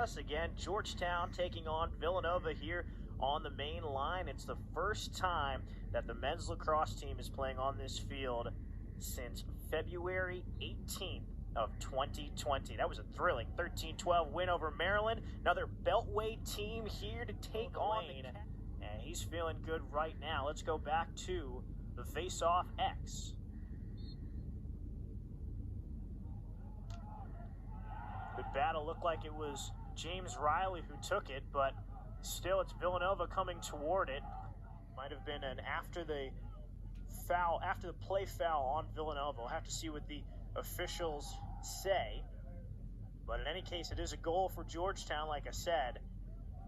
Again, Georgetown taking on Villanova here on the main line. It's the first time that the men's lacrosse team is playing on this field since February 18th of 2020. That was a thrilling 13-12 win over Maryland. Another Beltway team here to take on the and he's feeling good right now. Let's go back to the Faceoff X. Good battle. Looked like it was James Reilly who took it, but still it's Villanova coming toward it. Might have been an after the play foul on Villanova. We'll have to see what the officials say. But in any case, it is a goal for Georgetown, like I said.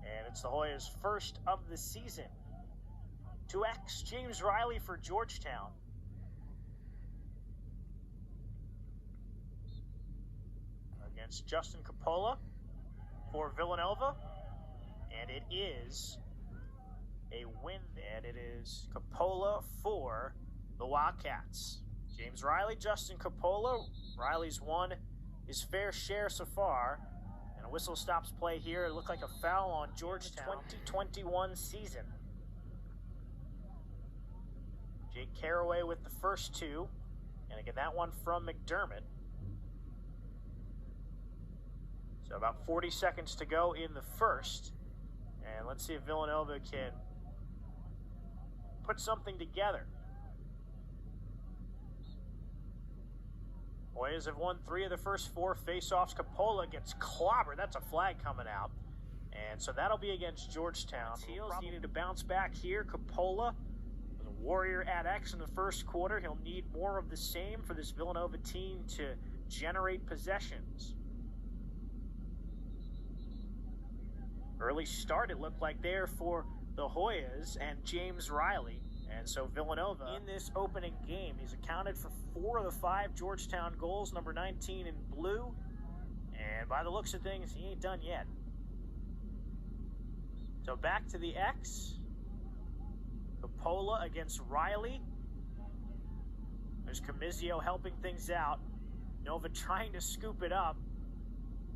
And it's the Hoyas' first of the season. 2X, James Reilly for Georgetown. Against Justin Coppola for Villanova. And it is a win. And it is Coppola for the Wildcats. James Reilly, Justin Coppola. Reilly's won his fair share so far. And a whistle stops play here. It looked like a foul on Georgetown. 2021 season. Jake Caraway with the first two. And again, that one from McDermott. So about 40 seconds to go in the first. And let's see if Villanova can put something together. Hoyas have won 3 of the first 4 face-offs. Coppola gets clobbered. That's a flag coming out. And so that'll be against Georgetown. Heels needed to bounce back here. Coppola was a warrior at X in the first quarter. He'll need more of the same for this Villanova team to generate possessions. Early start, it looked like there for the Hoyas and James Reilly. And so Villanova in this opening game, he's accounted for 4 of the 5 Georgetown goals, number 19 in blue. And by the looks of things, he ain't done yet. So back to the X. Coppola against Reilly. There's Comizio helping things out. Nova trying to scoop it up.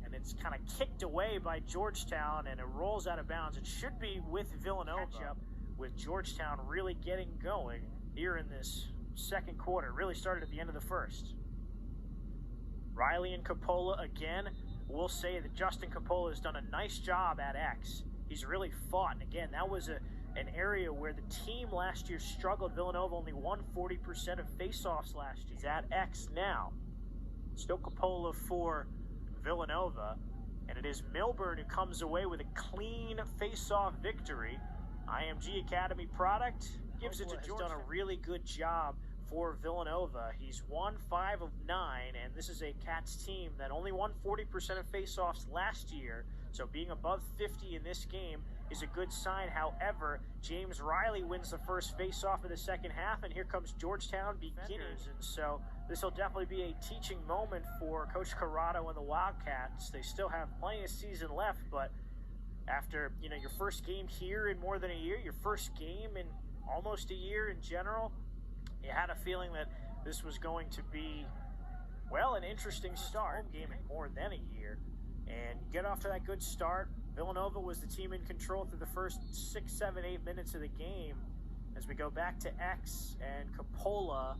And it's kind of kicked away by Georgetown, and it rolls out of bounds. It should be with Villanova. Catch-up with Georgetown really getting going here in this second quarter. It really started at the end of the first. Reilly and Coppola again. We'll say that Justin Coppola has done a nice job at X. He's really fought. And again, that was an area where the team last year struggled. Villanova only won 40% of face-offs last year. He's at X now. Still Coppola for Villanova, and it is Milburn who comes away with a clean face-off victory. IMG Academy product gives it to Georgetown. Has done a really good job for Villanova. He's won 5 of 9, and this is a Cats team that only won 40% of face-offs last year, so being above 50 in this game is a good sign. However, James Reilly wins the first face-off of the second half, and here comes Georgetown beginners, and so this will definitely be a teaching moment for Coach Corrado and the Wildcats. They still have plenty of season left, but after your first game here in more than a year, your first game in almost a year in general, you had a feeling that this was going to be, well, an interesting start. Game in more than a year, and get off to that good start. Villanova was the team in control through the first 6, 7, 8 minutes of the game. As we go back to X and Coppola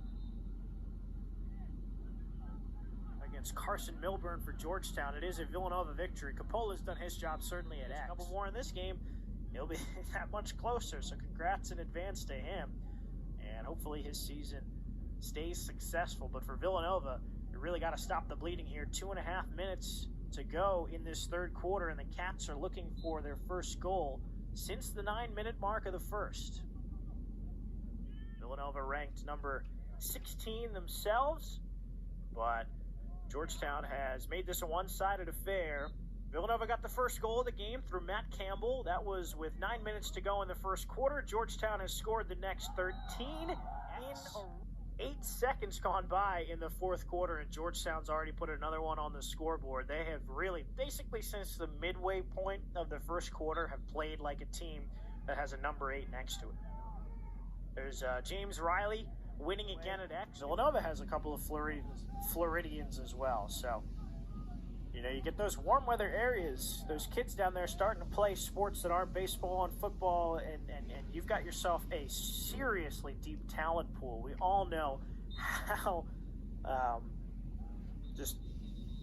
against Carson Milburn for Georgetown. It is a Villanova victory. Coppola's done his job certainly at X. A couple more in this game, he'll be that much closer. So congrats in advance to him. And hopefully his season stays successful. But for Villanova, you really got to stop the bleeding here. 2.5 minutes to go in this third quarter, and the Cats are looking for their first goal since the 9-minute mark of the first. Villanova ranked number 16 themselves, but Georgetown has made this a one-sided affair. Villanova got the first goal of the game through Matt Campbell. That was with 9 minutes to go in the first quarter. Georgetown has scored the next 13 in 8 seconds gone by in the fourth quarter, and Georgetown's already put another one on the scoreboard. They have really, basically since the midway point of the first quarter, have played like a team that has a number 8 next to it. There's James Reilly winning again at X. Villanova has a couple of Floridians as well, so You know, you get those warm weather areas, those kids down there starting to play sports that aren't baseball and football, and you've got yourself a seriously deep talent pool. We all know how just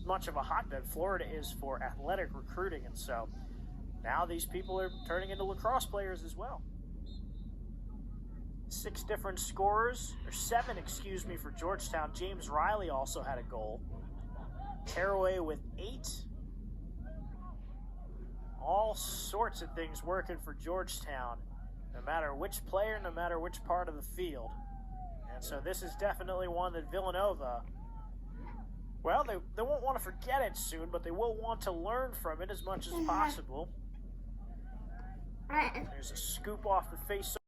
much of a hotbed Florida is for athletic recruiting, and so now these people are turning into lacrosse players as well. 6 different scorers, or 7, excuse me, for Georgetown. James Reilly also had a goal. Caraway with 8. All sorts of things working for Georgetown, no matter which player, no matter which part of the field. And so this is definitely one that Villanova, well, they won't want to forget it soon, but they will want to learn from it as much as possible. There's a scoop off the face.